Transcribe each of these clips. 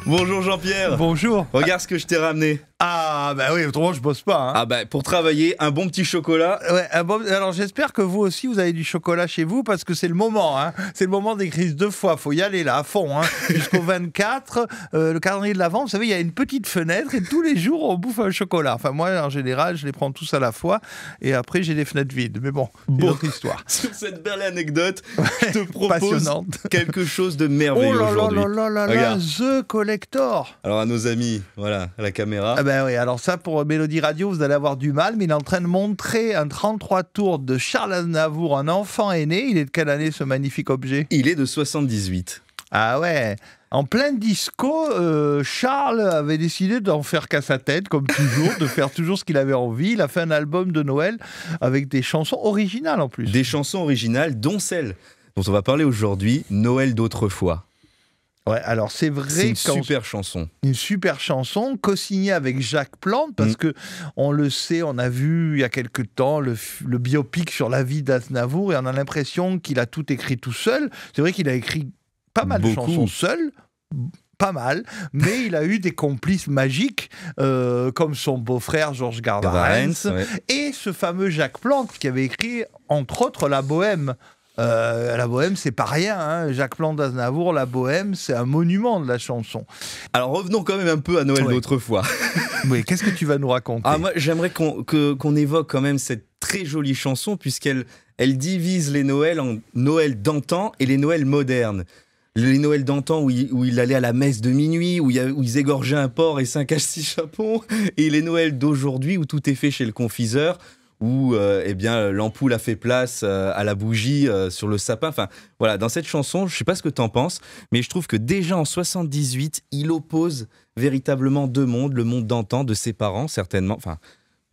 Bonjour Jean-Pierre. Bonjour. Regarde ce que je t'ai ramené. Ah bah oui, autrement je bosse pas. Hein. Ah bah pour travailler, un bon petit chocolat. Ouais, alors j'espère que vous aussi vous avez du chocolat chez vous parce que c'est le moment. Hein. C'est le moment des crises de foi. Faut y aller là à fond. Hein. Jusqu'au 24, le calendrier de l'Avent, vous savez, il y a une petite fenêtre et tous les jours on bouffe un chocolat. Enfin moi en général je les prends tous à la fois et après j'ai des fenêtres vides. Mais bon, c'est une autre histoire. Sur cette belle anecdote, je te propose quelque chose de Oh merveilleux là aujourd'hui. là là là là, Regarde. The Collector. Alors à nos amis, voilà, à la caméra. Ah ben oui, alors ça pour Mélodie Radio, vous allez avoir du mal, mais il est en train de montrer un 33 tours de Charles Aznavour, un enfant aîné. Il est de quelle année ce magnifique objet? Il est de 78. Ah ouais. En plein disco, Charles avait décidé d'en faire qu'à sa tête, comme toujours, de faire toujours ce qu'il avait envie. Il a fait un album de Noël avec des chansons originales en plus. Des chansons originales, dont celle dont on va parler aujourd'hui, Noël d'autrefois. Ouais, alors c'est vrai. C'est une super chanson. Une super chanson, co-signée avec Jacques Plante, parce que on le sait, on a vu il y a quelque temps le biopic sur la vie d'Aznavour et on a l'impression qu'il a tout écrit tout seul. C'est vrai qu'il a écrit pas mal de chansons seul. Pas mal, mais il a eu des complices magiques comme son beau-frère Georges Gardarens et ce fameux Jacques Plante qui avait écrit entre autres La Bohème. La Bohème, c'est pas rien. Hein. Jacques Plante d'Aznavour, La Bohème, c'est un monument de la chanson. Alors revenons quand même un peu à Noël d'autrefois. Oui, qu'est-ce que tu vas nous raconter? Moi, j'aimerais qu'on évoque quand même cette très jolie chanson puisqu'elle divise les Noëls en Noël d'antan et les Noëls modernes. Les Noëls d'antan où il allait à la messe de minuit, où ils égorgeaient un porc et 5 à 6 chapons, et les Noëls d'aujourd'hui où tout est fait chez le confiseur, où l'ampoule a fait place à la bougie sur le sapin. Enfin, voilà, dans cette chanson, je ne sais pas ce que tu en penses, mais je trouve que déjà en 78, il oppose véritablement deux mondes, le monde d'antan de ses parents, certainement, enfin,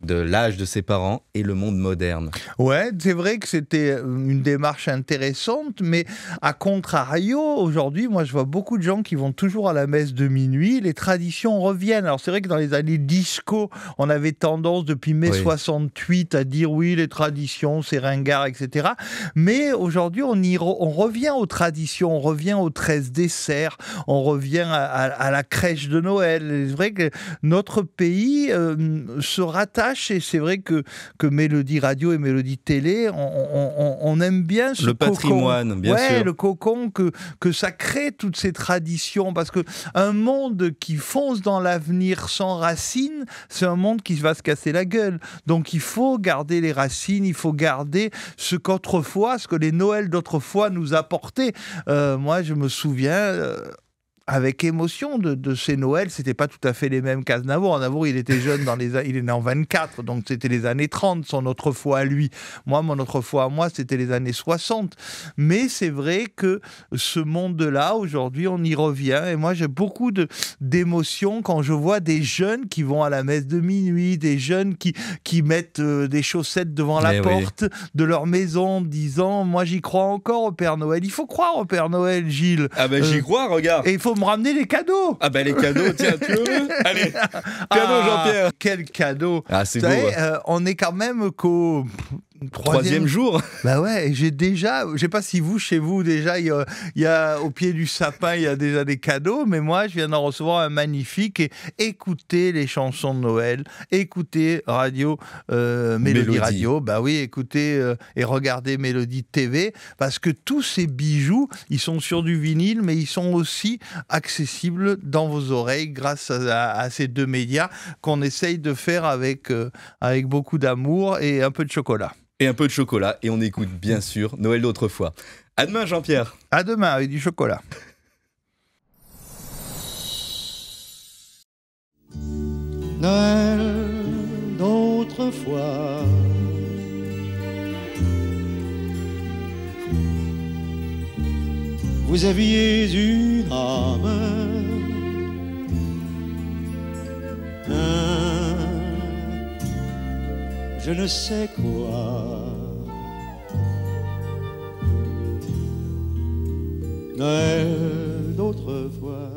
de l'âge de ses parents et le monde moderne. Ouais, c'est vrai que c'était une démarche intéressante, mais à contrario, aujourd'hui, moi je vois beaucoup de gens qui vont toujours à la messe de minuit, les traditions reviennent. Alors c'est vrai que dans les années disco, on avait tendance depuis mai 68 à dire oui, les traditions, c'est ringard, etc. Mais aujourd'hui, on revient aux traditions, on revient aux 13 desserts, on revient à la crèche de Noël. C'est vrai que notre pays se rattache. Et c'est vrai que Mélodie Radio et Mélodie Télé, on aime bien ce patrimoine, bien sûr. Le cocon que ça crée, toutes ces traditions. Parce qu'un monde qui fonce dans l'avenir sans racines, c'est un monde qui va se casser la gueule. Donc il faut garder les racines, il faut garder ce que les Noëls d'autrefois nous apportaient. Moi, je me souviens... avec émotion de ces Noëls, c'était pas tout à fait les mêmes qu'Aznavour. Aznavour, il était jeune il est né en 24, donc c'était les années 30, son autrefois à lui. Moi, mon autrefois à moi, c'était les années 60. Mais c'est vrai que ce monde-là, aujourd'hui, on y revient. Et moi, j'ai beaucoup d'émotions quand je vois des jeunes qui vont à la messe de minuit, des jeunes qui mettent des chaussettes devant la porte de leur maison, disant, moi, j'y crois encore au Père Noël. Il faut croire au Père Noël, Gilles. Ah ben j'y crois, regarde. Et il faut me ramener les cadeaux. Ah ben les cadeaux, tiens, tu veux? Allez, cadeau Jean-Pierre. Quel cadeau. Ah c'est beau. On est quand même qu'au... Troisième jour. Bah ouais, je sais pas si chez vous déjà, il y a au pied du sapin, il y a déjà des cadeaux, mais moi je viens d'en recevoir un magnifique et écoutez les chansons de Noël, écoutez Mélodie Radio, bah oui, écoutez et regardez Mélodie TV, parce que tous ces bijoux, ils sont sur du vinyle, mais ils sont aussi accessibles dans vos oreilles grâce à ces deux médias qu'on essaye de faire avec beaucoup d'amour et un peu de chocolat. Et un peu de chocolat, et on écoute bien sûr Noël d'autrefois. À demain Jean-Pierre. À demain avec du chocolat. Noël d'autrefois, vous aviez une âme, je ne sais quoi. Noël d'autrefois.